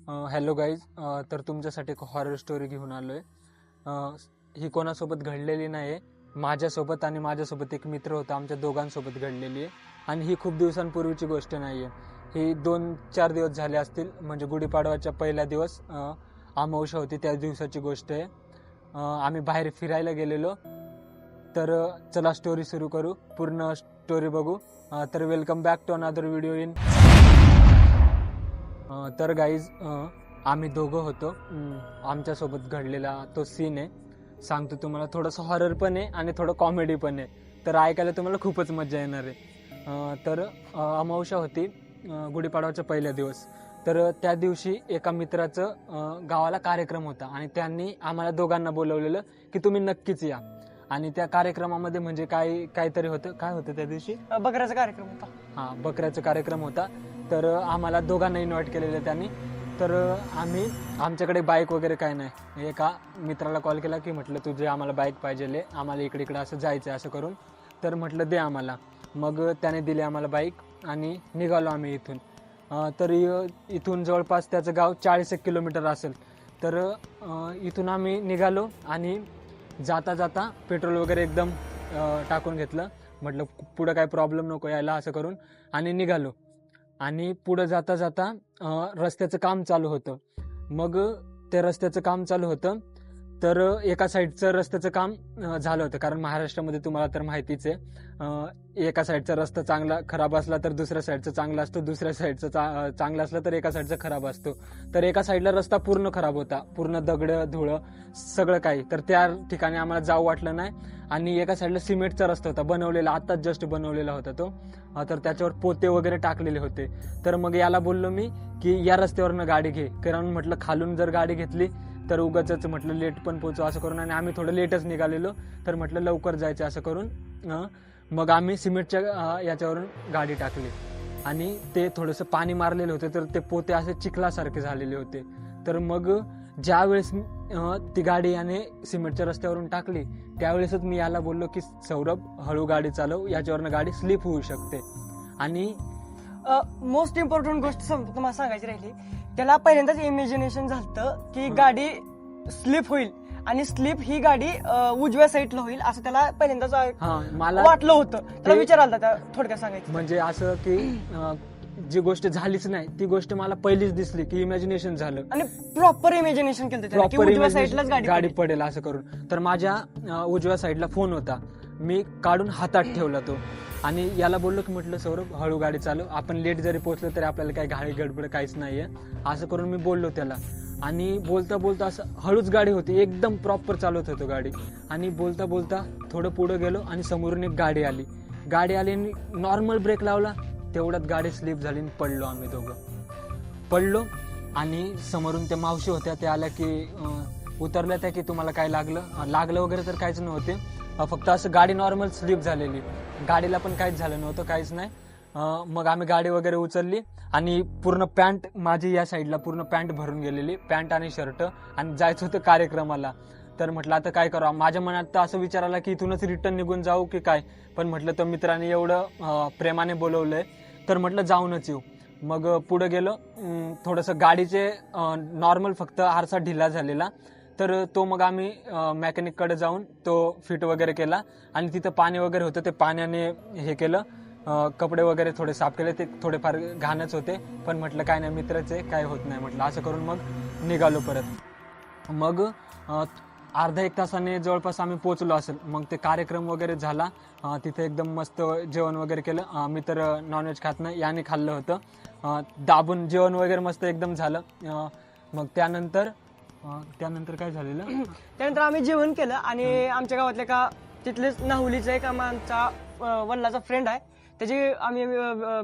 Hello guys. तर तुमच्यासाठी एक हॉरर स्टोरी घेऊन आलो आहे. ही कोणासोबत घडलेली नाही आहे, माझ्यासोबत आणि माझ्यासोबत एक मित्र होता, आमच्या दोघांसोबत घडलेली आहे. आणि ही खूप दिवसांपूर्वीची गोष्ट नाही आहे, ही 2-4 दिवस झाले असतील. म्हणजे गुढीपाडवाच्या पहिला दिवस अमावस्या होती, त्या दिवसाची गोष्ट आहे. आम्ही बाहेर फिरायला गेलेलो. तर चला स्टोरी सुरू करू, पूर्ण स्टोरी बघू. तर welcome back to another video इन. तर गाईज, आम्ही दोघं होतो. आमच्यासोबत घडलेला तो सीन आहे, सांगतो तुम्हाला. थोडंसं हॉरर पण आहे आणि थोडं कॉमेडी पण आहे, तर ऐकायला तुम्हाला खूपच मजा येणार आहे. तर अमावस्या होती, गुढीपाडवाचा पहिला दिवस. तर त्या दिवशी एका मित्राचं गावाला कार्यक्रम होता आणि त्यांनी आम्हाला दोघांना बोलवलेलं की तुम्ही नक्कीच या. आणि त्या कार्यक्रमामध्ये म्हणजे काहीतरी होतं. काय होतं त्या दिवशी? बकऱ्याचा कार्यक्रम होता. हां, बकऱ्याचा कार्यक्रम होता. तर आम्हाला दोघांना इन्व्हाइट केलेलं त्यांनी. तर आमच्याकडे बाईक वगैरे काय नाही. एका मित्राला कॉल केला की म्हटलं तुझे आम्हाला बाईक पाहिजे, आम्हाला इकडे असं जायचं आहे असं करून. तर म्हटलं दे आम्हाला. मग त्याने दिली आम्हाला बाईक आणि निघालो आम्ही इथून. तर इथून जवळपास त्याचं गाव 40 किलोमीटर असेल. तर इथून आम्ही निघालो आणि जाता जाता पेट्रोल वगैरे एकदम टाकून घेतलं. म्हटलं पुढं काय प्रॉब्लेम नको यायला असं करून, आणि निघालो. आणि पुढं जाता जाता रस्त्याचं काम चालू होतं. मग ते रस्त्याचं काम चालू होतं, तर एका साईडचं रस्त्याचं काम झालं होतं. कारण महाराष्ट्रामध्ये तुम्हाला तर माहितीच आहे, एका साईडचा रस्ता चांगला खराब असला तर दुसऱ्या साईडचं चांगला असतो, दुसऱ्या साईडचं चांगलं असलं तर एका साईडचं खराब असतो. तर एका साईडला रस्ता पूर्ण खराब होता, पूर्ण दगडं धुळं सगळं काही. तर त्या ठिकाणी आम्हाला जाऊ वाटलं नाही. आणि एका साईडला सिमेंटचा रस्ता होता, बनवलेला, आत्ताच जस्ट बनवलेला होता तो. तर त्याच्यावर पोते वगैरे टाकलेले होते. तर मग याला बोललो मी की या रस्त्यावरनं गाडी घे, कारण म्हटलं खालून जर गाडी घेतली तर उगाच म्हटलं लेट पण पोहोचू असं करून. आणि आम्ही थोडं लेटच निघालेलो, तर म्हटलं लवकर जायचं असं करून. मग आम्ही सिमेंटच्या याच्यावरून गाडी टाकली आणि ते थोडंसं पाणी मारलेलं होतं, तर ते पोते असे चिखलासारखे झालेले होते. तर मग ज्या वेळेस ती गाडी आणि सिमेंटच्या रस्त्यावरून टाकली, त्यावेळेसच मी याला बोललो की सौरभ हळू गाडी चालव, याच्यावरनं गाडी स्लिप होऊ शकते. आणि मोस्ट इम्पॉर्टंट गोष्ट तुम्हाला सांगायची राहिली, त्याला पहिल्यांदाच इमॅजिनेशन झालं की गाडी स्लिप होईल आणि स्लिप ही गाडी उजव्या साईडला होईल असं त्याला पहिल्यांदाच मला वाटलं होतं. त्याला विचार आला त्या थोडक्यात सांगायचं म्हणजे असं की जी गोष्ट झालीच नाही ती गोष्ट मला पहिलीच दिसली की इमॅजिनेशन झालं. आणि प्रॉपर इमॅजिनेशन केलं त्याला की प्रॉपर उजव्या साईडलाच गाडी पडेल असं करून. तर माझ्या उजव्या साईडला फोन होता, मी काढून हातात ठेवला तो. आणि याला बोललो की म्हटलं सौरभ हळू गाडी चालव, आपण लेट जरी पोहोचलो तरी आपल्याला काही घाई गडबड काहीच नाहीये असं करून मी बोललो त्याला. आणि बोलता बोलता असं हळूच गाडी होती, एकदम प्रॉपर चालवत होतो गाडी. आणि बोलता बोलता थोडं पुढे गेलो आणि समोरून एक गाडी आली आणि नॉर्मल ब्रेक लावला, तेवढ्यात गाडी स्लिप झाली आणि पडलो. आम्ही दोघं पडलो आणि समोरून त्या मावशी होत्या, त्या आल्या की उतरल्या त्या की तुम्हाला काय लागलं वगैरे तर काहीच नव्हते, फक्त असं गाडी नॉर्मल स्लिप झालेली, गाडीला पण काहीच झालं नव्हतं, काहीच नाही. मग आम्ही गाडी वगैरे उचलली आणि पूर्ण पॅन्ट माझी या साईडला पूर्ण पॅन्ट भरून गेलेली, पॅन्ट आणि शर्ट, आणि जायचं होतं कार्यक्रमाला. तर म्हटलं आता काय करावं. माझ्या मनात तर असं विचार आला की इथूनच रिटर्न निघून जाऊ की काय, पण म्हटलं तर मित्राने एवढं प्रेमाने बोलवलंय तर म्हटलं जाऊनच येऊ. मग पुढे गेलो. थोडंसं गाडीचे नॉर्मल फक्त आरसा ढिला झालेला, तर तो मग आम्ही मेकॅनिककडे जाऊन तो फिट वगैरे केला. आणि तिथं पाणी वगैरे होतं, ते पाण्याने हे केलं, कपडे वगैरे थोडे साफ केले, ते थोडेफार घाणच होते, पण म्हटलं काय नाही मित्रच आहे, काय होत नाही म्हटलं असं करून मग निघालो परत. मग अर्धा एक तासाने जवळपास आम्ही पोचलो असेल. मग ते कार्यक्रम वगैरे झाला, तिथे एकदम मस्त जेवण वगैरे केलं. मी तर नॉनव्हेज खात नाही, याने खाल्लं होतं, दाबून जेवण वगैरे मस्त एकदम झालं. मग त्यानंतर काय झालेलं, त्यानंतर आम्ही जेवण केलं आणि आमच्या गावातल्या का तिथलेच नाहुलीचा एक आमचा वडिलाचा फ्रेंड आहे, त्याची आम्ही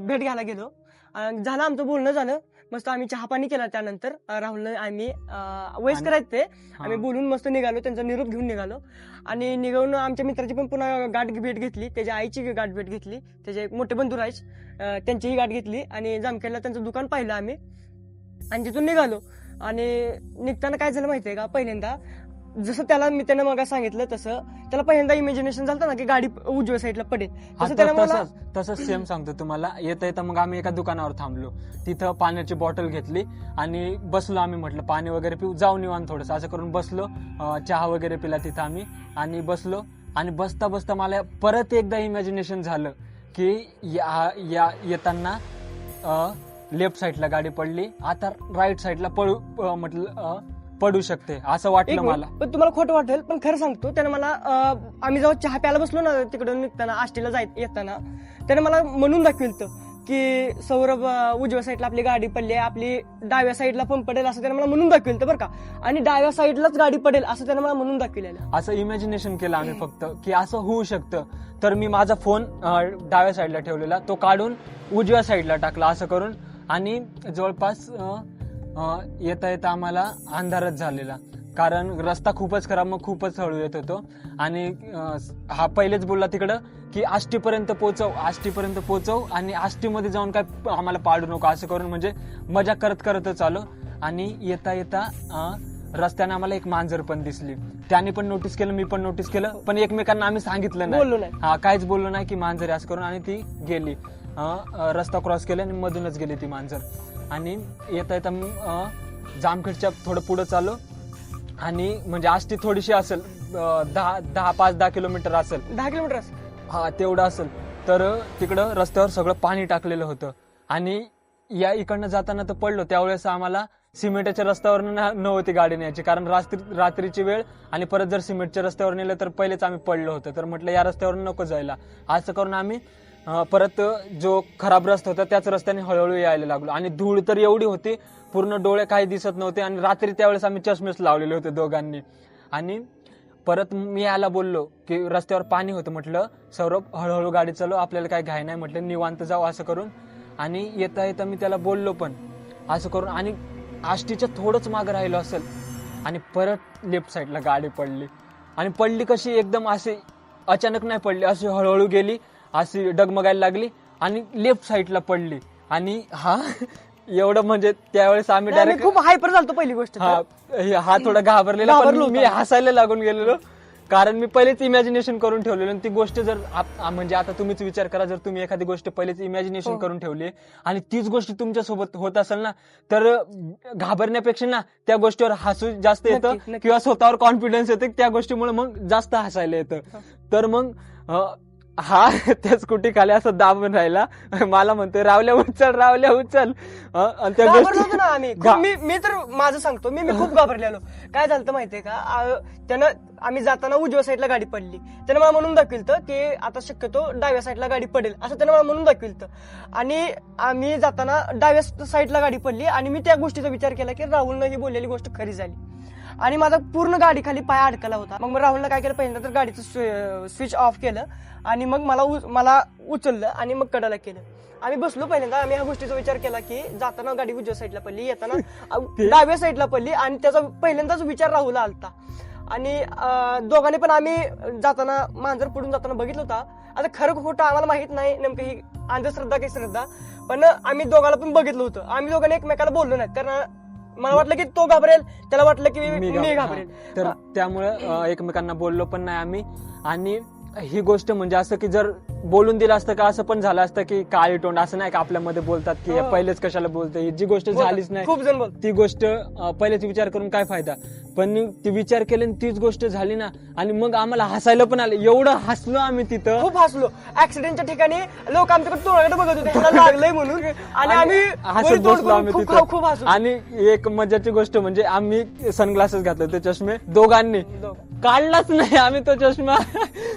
भेट घ्यायला गेलो. झालं आमचं बोलणं झालं मस्त, आम्ही चहा पाणी केला. त्यानंतर राहुलने आम्ही वयस्कर आहेत ते, आम्ही बोलून मस्त निघालो, त्यांचा निरोप घेऊन निघालो. आणि निघून आमच्या मित्राची पण पुन्हा गाठ भेट घेतली, त्याच्या आईची गाठ भेट घेतली, त्याचे एक मोठे बंधू राहायच त्यांचीही गाठ घेतली. आणि जामखेडला त्यांचं दुकान पाहिलं आम्ही आणि तिथून निघालो. आणि निघताना काय झालं माहितीये का, पहिल्यांदा जसं त्यानं मग सांगितलं तसं त्याला पहिल्यांदा इमॅजिनेशन झालं ना की गाडी उजव्या साईडला पडेल, तसं त्यानं मला तसंच सेम सांगतो तुम्हाला. येता येता मग आम्ही एका दुकानावर थांबलो, तिथं पाण्याची बॉटल घेतली आणि बसलो. आम्ही म्हटलं पाणी वगैरे पिऊ, जाऊन येऊ थोडंसं, असं करून बसलो. चहा वगैरे पिला तिथं आम्ही आणि बसलो. आणि बसता बसता मला परत एकदा इमॅजिनेशन झालं की येताना लेफ्ट साईडला गाडी पडली, आता राईट साईडला पडू शकते असं वाटलं मला. पण तुम्हाला खोटं वाटेल, पण खरं सांगतो त्यानं मला आम्ही जेव्हा चहा प्यायला बसलो ना तिकडून निघताना आष्टीला येताना, त्यानं मला म्हणून दाखविलं की सौरभ उजव्या साईडला आपली गाडी पडली आहे, आपली डाव्या साईडला पण पडेल असं त्यानं मला म्हणून दाखविलं बरं का. आणि डाव्या साईडलाच गाडी पडेल असं त्यानं मला म्हणून दाखविलेलं. असं इमॅजिनेशन केलं आम्ही फक्त की असं होऊ शकतं. तर मी माझा फोन डाव्या साईडला ठेवलेला, तो काढून उजव्या साईडला टाकला असं करून. आणि जवळपास येता येता आम्हाला अंधारच झालेला, कारण रस्ता खूपच खराब, मग खूपच हळू येत होतो. आणि हा पहिलेच बोलला तिकडं की आष्टीपर्यंत पोहोचव आणि आष्टीमध्ये जाऊन काय आम्हाला पाडू नको असं करून, म्हणजे मजा करत करतच आलो. आणि येता येता रस्त्याने आम्हाला एक मांजर पण दिसली, त्याने पण नोटीस केलं, मी पण नोटीस केलं, पण एकमेकांना आम्ही सांगितलं नाही. हा काहीच बोललो नाही की मांजर असं करून. आणि ती गेली, रस्ता क्रॉस केला आणि मधूनच गेली ती मांजर. आणि येता येता जामखेडच्या थोडं पुढे चाललो आणि म्हणजे आष्टी थोडीशी असेल, 5-10 किलोमीटर असेल. 10 किलोमीटर हा तेवढं असेल. तर तिकडं रस्त्यावर सगळं पाणी टाकलेलं होतं. आणि या इकडनं जाताना तर पडलो, त्यावेळेस आम्हाला सिमेंटच्या रस्त्यावर नव्हती गाडी न्यायची, कारण रात्रीची वेळ आणि परत जर सिमेंटच्या रस्त्यावर नेलं तर पहिलेच आम्ही पडलो होतो. तर म्हटलं या रस्त्यावर नको जायला, असं करून आम्ही परत जो खराब रस्ता होता त्याच रस्त्याने हळूहळू यायला लागलो. आणि धूळ तर एवढी होती, पूर्ण डोळे काही दिसत नव्हते. आणि रात्री त्यावेळेस आम्ही चष्मेच लावलेले होते दोघांनी. आणि परत मी याला बोललो की रस्त्यावर पाणी होतं, म्हटलं सौरभ हळूहळू गाडी चालव, आपल्याला काय घाई नाही, म्हटलं निवांत जाऊ असं करून. आणि येता येता मी त्याला बोललो पण असं करून. आणि आष्टीच्या थोडंच मागं राहिलो असेल आणि परत लेफ्ट साईडला गाडी पडली. आणि पडली कशी, एकदम अशी अचानक नाही पडली, अशी हळूहळू गेली, अशी डगमगायला लागली आणि लेफ्ट साईडला पडली. आणि एवढं म्हणजे त्यावेळेस आम्ही डायरेक्ट खूप हायपर झालतो पहिली गोष्ट. हा थोडा घाबरलेला, पण मी हसायला लागून गेलेलो, कारण मी पहिलेच इमॅजिनेशन करून ठेवलेलं. आणि ती गोष्ट जर म्हणजे आता तुम्हीच विचार करा, जर तुम्ही एखादी गोष्ट पहिलेच इमॅजिनेशन करून ठेवली आणि तीच गोष्ट तुमच्यासोबत होत असेल ना, तर घाबरण्यापेक्षा ना त्या गोष्टीवर हसू जास्त येतं किंवा स्वतःवर कॉन्फिडन्स येतं, त्या गोष्टीमुळे मग जास्त हसायला येतं. तर मग हा त्या स्कूटी खाली असं दाबून राहिला, मला म्हणतोय रावल्या उचल. आणि त्या गोष्टी ना मी तर माझं सांगतो, मी खूप घाबरलेलो. काय झालं माहितीये का, त्यानं आम्ही जाताना उजव्या साईडला गाडी पडली, त्यानं मला म्हणून दाखविलं की आता शक्यतो डाव्या साईडला गाडी पडेल असं त्यानं मला म्हणून दाखविलं. आणि आम्ही जाताना डाव्या साईडला गाडी पडली आणि मी त्या गोष्टीचा विचार केला की राहुलनं ही बोललेली गोष्ट खरी झाली. आणि माझा पूर्ण गाडी खाली पाय अडकला होता. मग राहुलनं काय केलं, पहिल्यांदा तर गाडीचं स्विच ऑफ केलं आणि मग मला उचललं आणि मग कडाला केलं. आम्ही बसलो. पहिल्यांदा आम्ही ह्या गोष्टीचा विचार केला की जाताना गाडी उजव्या साईडला पडली, येताना डाव्या साईडला पडली. आणि त्याचा पहिल्यांदाच विचार राहुलला आलता. आणि दोघांनी पण आम्ही जाताना मांजर पडून जाताना बघितलं होता. आता खरं खोटं आम्हाला माहित नाही नेमकं ही अंधश्रद्धा की श्रद्धा, पण आम्ही दोघांना पण बघितलं होतं. आम्ही दोघांनी एकमेकाला बोललो नाही, कारण मला वाटलं की तो घाबरेल, त्याला वाटलं की मी घाबरेल. तर त्यामुळे एकमेकांना बोललो पण नाही आम्ही. आणि ही गोष्ट म्हणजे असं की जर बोलून दिलं असतं का असं पण झालं असतं की काळी तोंड, असं नाही का आपल्यामध्ये बोलतात की पहिलेच कशाला बोलतोय, जी गोष्ट झालीच नाही खूप जण बोलतात ती गोष्ट पहिलेच विचार करून काय फायदा. पण ती विचार केली तीच गोष्ट झाली ना. आणि मग आम्हाला हसायला पण आलं, एवढं हसलो आम्ही तिथं, खूप हसलो. ऍक्सिडेंटच्या ठिकाणी लोक आमच्याकडे तोंडाकडे बघत होते, ह्याला लागलंय म्हणून. आणि आम्ही हसत बसलो आम्ही तिथं. खूप हसलो. आणि एक मजाची गोष्ट म्हणजे आम्ही सनग्लासेस घातले होते, चष्मे दोघांनी काढलाच नाही आम्ही तो चष्मा.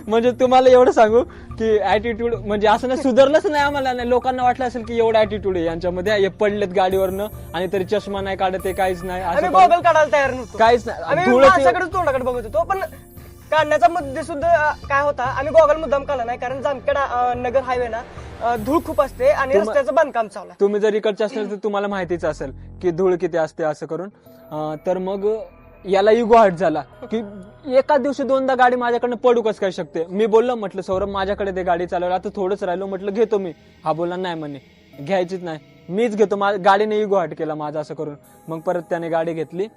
म्हणजे तुम्हाला एवढं सांगू की ऍटिट्यूड म्हणजे असं नाही, सुधारलंच नाही आम्हाला. नाही लोकांना वाटलं असेल की एवढं ऍटिट्यूड आहे यांच्यामध्ये, हे पडलेत गाडीवरनं आणि तरी चष्मा नाही काढत आहे, काहीच नाही, आम्ही गॉगल काढायला तयार नव्हतो, काहीच आम्ही माणसाकडे तोंडाकडे बघत होतो. पण काढण्याचा मुद्दे सुद्धा काय होता, आम्ही गॉगल मुद्दाम काढला नाही, कारण जामखेड नगर हायवे ना धूळ खूप असते आणि रस्त्याचं बांधकाम चालू आहे. तुम्ही जर इकडचे असेल तर तुम्हाला माहितीच असेल की धूळ किती असते असं करून. तर मग याला इगो हर्ट झाला की एका दिवशी 2दा गाडी माझ्याकडनं पडू कसं काय शकते. मी बोललो, म्हटलं सौरभ माझ्याकडे ते गाडी चालवलं, आता थोडंच राहिलो, म्हटलं घेतो मी. हा बोलला नाही म्हणे घ्यायचीच नाही, मीच घेतो. गाडीने इगो हर्ट केला माझा असं करून. मग परत त्याने गाडी घेतली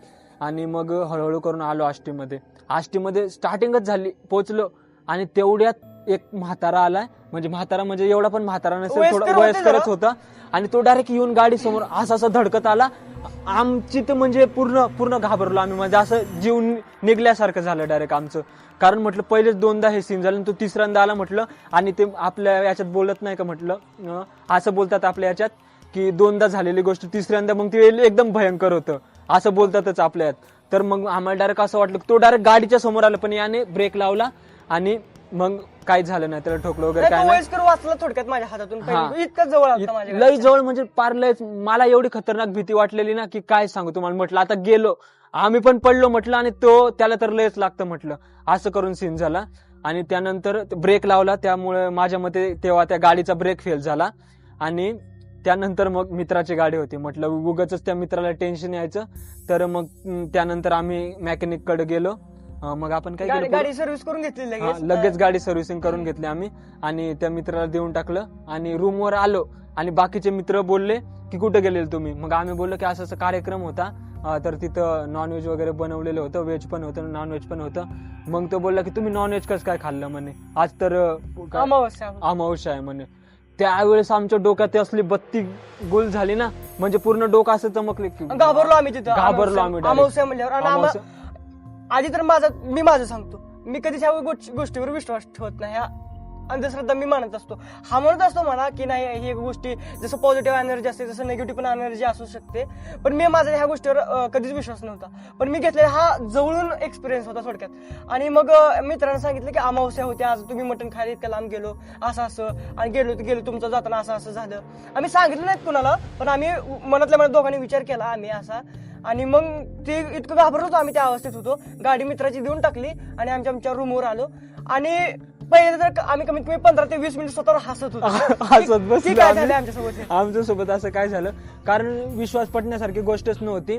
आणि मग हळूहळू करून आलो आष्टीमध्ये स्टार्टिंगच झाली, पोहोचलो आणि तेवढ्यात एक म्हातारा आलाय, म्हणजे म्हातारा म्हणजे एवढा पण म्हातारा नसेल, वयस्कर थोडा होते वयस्करच जरा. होता आणि तो डायरेक्ट येऊन गाडी समोर असा धडकत आला. आमची तर म्हणजे पूर्ण घाबरलो आम्ही, म्हणजे असं जीव निघल्यासारखं झालं डायरेक्ट आमचं. कारण म्हटलं पहिलेच 2दा हे सीन झालं, तो तिसऱ्यांदा आला म्हटलं. आणि ते आपल्या याच्यात बोलत नाही का म्हटलं, असं बोलतात आपल्या याच्यात की 2दा झालेली गोष्ट तिसऱ्यांदा मग ते एकदम भयंकर होतं, असं बोलतातच आपल्या यात. तर मग आम्हाला डायरेक्ट असं वाटलं तो डायरेक्ट गाडीच्या समोर आला, पण याने ब्रेक लावला आणि मग काही झालं नाही, त्याला ठोकलं वगैरे काय तो नाही. वयस्कर वाचला थोडक्यात माझ्या हातातून. हा. इतकं जवळ आलता माझ्या लय जवळ म्हणजे पार लय. मला एवढी खतरनाक भीती वाटलेली ना की काय सांगू तुम्हाला. म्हटलं आता गेलो आम्ही पण पडलो म्हटलं, आणि त्याला तर लयच लागतं म्हटलं, असं करून सीन झाला. आणि त्यानंतर ब्रेक लावला, त्यामुळे माझ्या मते तेव्हा त्या गाडीचा ब्रेक फेल झाला. आणि त्यानंतर मग मित्राची गाडी होती, म्हटलं उगाचच त्या मित्राला टेन्शन यायचं. तर मग त्यानंतर आम्ही मेकॅनिक कडे गेलो. मग आपण काय केलं, गाडी सर्व्हिस करून घेतली लगेच गाडी सर्व्हिसिंग करून घेतली आम्ही आणि त्या मित्राला देऊन टाकलं आणि रूमवर आलो. आणि बाकीचे मित्र बोलले की कुठे गेलेले तुम्ही. मग आम्ही बोललो की असं कार्यक्रम होता, तर तिथं नॉनव्हेज वगैरे बनवलेलं होतं, व्हेज पण होतं नॉनव्हेज पण होतं. मग तो बोलला की तुम्ही नॉनव्हेज कसं काय खाल्लं म्हणे, आज तर अमावस्या आहे म्हणे. त्यावेळेस आमच्या डोक्यात असली बत्ती गुल झाली ना, म्हणजे पूर्ण डोकं असं चमकले की घाबरलो आम्ही तिथं. घाबरलो आम्ही direct. अमावस्या म्हणल्यावर. आणि अमावस्या. आधी तर मी माझं सांगतो, मी कधीच ह्या गोष्टीवर विश्वास ठेवत नाही. ह्या अंधश्रद्धा मी मानत असतो. हा म्हणत असतो मला की नाही, ही गोष्टी जसं पॉझिटिव्ह एनर्जी असते तसं निगेटिव्ह पण एनर्जी असू शकते. पण मी माझा ह्या गोष्टीवर कधीच विश्वास नव्हता. पण मी घेतलेला हा जवळून एक्सपिरियन्स होता थोडक्यात. आणि मग मित्रांना सांगितलं की अमावस्या होती आज, तुम्ही मटण खायला इतकं लांब गेलो, असं आणि गेलो तुमचं जाताना असं झालं. आम्ही सांगितलं नाहीत कुणाला, पण आम्ही मनातल्या मनात दोघांनी विचार केला आम्ही असा. आणि मग ते इतकं घाबरत होतो आम्ही, त्या अवस्थेत होतो. गाडी मित्राची देऊन टाकली आणि आमच्या रूमवर आलो. आणि पहिले तर आम्ही कमीत कमी 15 ते 20 मिनिट स्वतःवर हसत होतो. हसत बसलो की काय आम्ही. झालं आमच्यासोबत. आमच्यासोबत असं काय झालं, कारण विश्वास पटण्यासारखी गोष्टच नव्हती.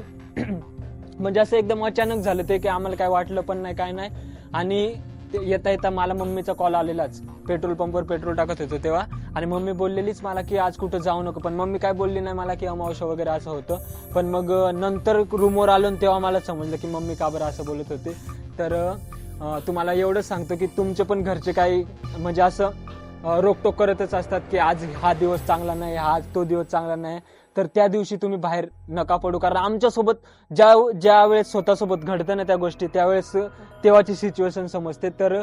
म्हणजे असं एकदम अचानक झालं ते की आम्हाला काय वाटलं पण नाही, काय नाही. आणि येता येता मला मम्मीचा कॉल आलेलाच, पेट्रोल पंपवर पेट्रोल टाकत होतो तेव्हा. आणि मम्मी बोललेलीच मला की आज कुठं जाऊ नको, पण मम्मी काय बोलली नाही मला की अमावस्या वगैरे असं होतं. पण मग नंतर रूमवर आलो तेव्हा मला समजलं की मम्मी का बरं असं बोलत होते. तर तुम्हाला एवढंच सांगतो की तुमचे पण घरचे काही म्हणजे असं रोकटोक करतच असतात की आज हा दिवस चांगला नाही, आज तो दिवस चांगला नाही, तर त्या दिवशी तुम्ही बाहेर नका पडू. कारण आमच्यासोबत ज्या वेळेस स्वतःसोबत घडतं ना त्या गोष्टी, त्यावेळेस तेव्हाची सिच्युएशन समजते. तर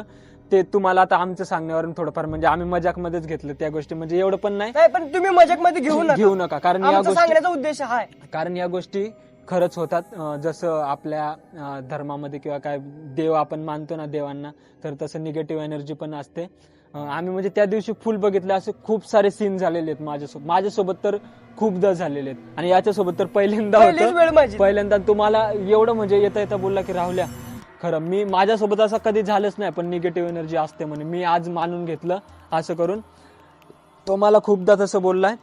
ते तुम्हाला आता आमचं सांगण्यावरून थोडंफार म्हणजे आम्ही मजाकमध्येच घेतलं त्या गोष्टी, म्हणजे एवढं पण नाही. पण तुम्ही मजाकमध्ये घेऊ नका. कारण या गोष्टी, सांगण्याचा उद्देश हा आहे, कारण या गोष्टी खरंच होतात. जसं आपल्या धर्मामध्ये किंवा काय देव आपण मानतो ना देवांना, तर तसं निगेटिव्ह एनर्जी पण असते. आम्ही म्हणजे त्या दिवशी फुल बघितलं, असे खूप सारे सीन झालेले आहेत माझ्यासोबत तर खूपदा झालेले आहेत. आणि याच्यासोबत तर पहिल्यांदा होतं. पहिल्यांदा तुम्हाला एवढं म्हणजे येता बोलला की राहुल्या, खरं मी माझ्यासोबत असं कधी झालंच नाही, पण निगेटिव्ह एनर्जी असते म्हणे. मी आज मानून घेतलं असं करून. तो मला खूपदा तसं बोललाय.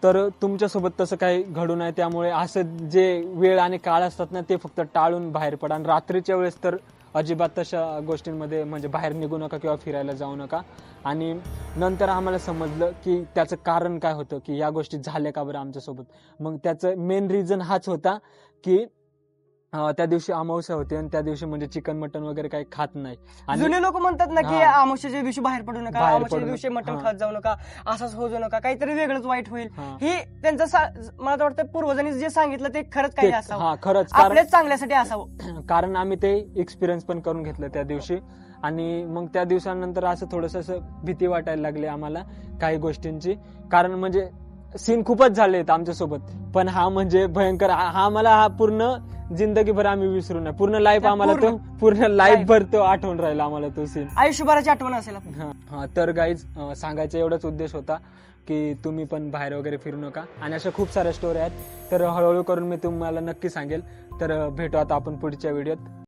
तर तुमच्यासोबत तसं काही घडू नये, त्यामुळे असं जे वेळ आणि काळ असतात ना ते फक्त टाळून बाहेर पडा. आणि रात्रीच्या वेळेस तर अजिबात तशा गोष्टींमध्ये म्हणजे बाहेर निघू नका किंवा फिरायला जाऊ नका. आणि नंतर आम्हाला समजलं की त्याचं कारण काय होतं, की या गोष्टी झाल्या का बरं आमच्यासोबत. मग त्याचं मेन रिझन हाच होता की त्या दिवशी अमावस्या होती आणि त्या दिवशी म्हणजे चिकन मटन वगैरे काही खात नाही. आणि जुने लोक म्हणतात ना की अमावस्याच्या दिवशी बाहेर पडू नका, बाहेर अमावस्याच्या पडू दिवशी नका. मटण खात जाऊ नका, असंच होऊ नका, काहीतरी वेगळंच वाईट होईल. हा. ही त्यांचं मला तर वाटतं पूर्वजांनी जे सांगितलं ते खरंच काही असावं, खरंच आपल्याच चांगल्यासाठी असावं. कारण आम्ही ते एक्सपिरियन्स पण करून घेतलं त्या दिवशी. आणि मग त्या दिवसानंतर असं थोडंसं असं भीती वाटायला लागली आम्हाला काही गोष्टींची. कारण म्हणजे सीन खूपच झाले आहेत आमच्यासोबत, पण हा म्हणजे भयंकर, हा मला पूर्ण जिंदगीभर आम्ही विसरू नये. पूर्ण लाईफ आम्हाला तो पूर्ण लाईफ भर तो आठवण राहिला आम्हाला तो सीन, आयुष्यभराची आठवण असेल. तर गाईज सांगायचा एवढाच उद्देश होता की तुम्ही पण बाहेर वगैरे फिरू नका. आणि अशा खूप साऱ्या स्टोरी आहेत, तर हळूहळू करून मी तुम्हाला नक्की सांगेल. तर भेटू आता आपण पुढच्या व्हिडिओत.